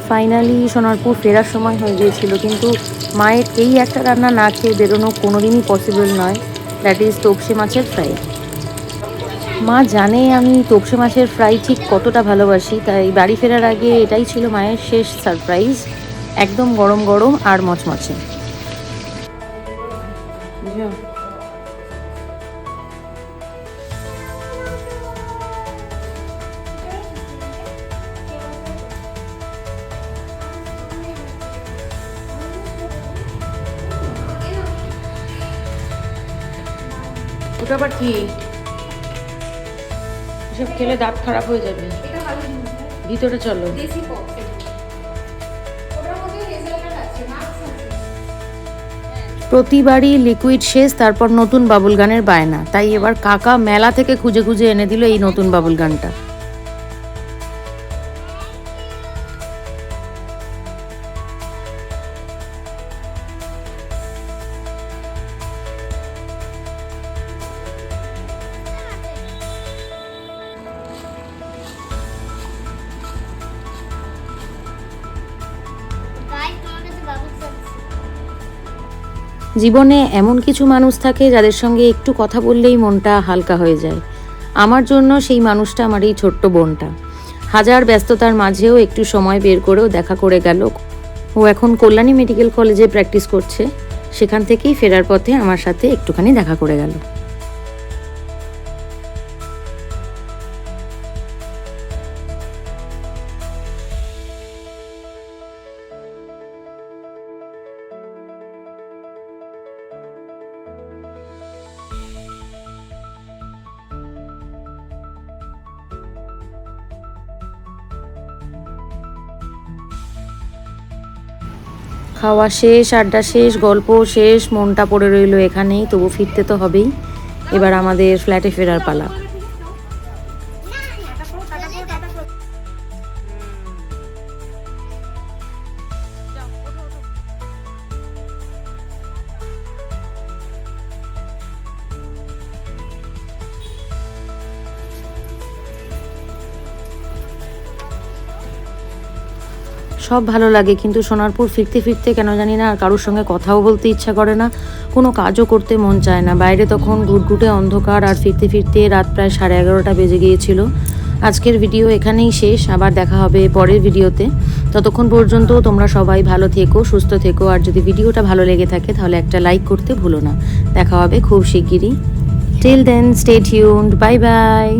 Finally Sonarpur ফেরার সময় হয়ে গিয়েছিল, কিন্তু মায়ের এই একটা রান্না না খেয়ে বেরোনো কোনোদিনই পসিবল নয়, দ্যাট ইজ তোপসে মাছের ফ্রাই। মা জানে আমি তোপসে মাছের ফ্রাই ঠিক কতটা ভালোবাসি, তাই বাড়ি ফেরার আগে এটাই ছিল মায়ের শেষ সারপ্রাইজ, একদম গরম গরম আর মচমচে। ওটা আবার কি? এসব খেলে দাঁত খারাপ হয়ে যাবে। ভিতরে চলো। প্রতিবারই লিকুইড শেষ, তারপর নতুন বাবুল গানের বায়না, তাই এবার কাকা মেলা থেকে খুঁজে খুঁজে এনে দিল এই নতুন বাবুল গানটা। জীবনে এমন কিছু মানুষ থাকে যাদের সঙ্গে একটু কথা বললেই মনটা হালকা হয়ে যায়। আমার জন্য সেই মানুষটা আমার এই ছোট্ট বোনটা। হাজার ব্যস্ততার মাঝেও একটু সময় বের করেও দেখা করে গেল। ও এখন কল্যাণী মেডিকেল কলেজে প্র্যাকটিস করছে, সেখান থেকেই ফেরার পথে আমার সাথে একটুখানি দেখা করে গেল। খাওয়া শেষ, আড্ডা শেষ, গল্প শেষ, মনটা পড়ে রইল এখানেই, তবু ফিরতে তো হবেই। এবার আমাদের ফ্ল্যাটে ফেরার পালা। সব ভালো লাগে, কিন্তু সোনারপুর ফিরতে ফিরতে কেন জানি না আর কারোর সঙ্গে কথাও বলতে ইচ্ছা করে না, কোনো কাজও করতে মন চায় না। বাইরে তখন ঘুটঘুটে অন্ধকার, আর ফিরতে ফিরতে রাত প্রায় 11:30 বেজে গিয়েছিল। আজকের ভিডিও এখানেই শেষ, আবার দেখা হবে পরের ভিডিওতে। ততক্ষণ পর্যন্ত তোমরা সবাই ভালো থেকো, সুস্থ থেকো, আর যদি ভিডিওটা ভালো লেগে থাকে তাহলে একটা লাইক করতে ভুলো না। দেখা হবে খুব শিগগিরই। Till then stay tuned, bye by.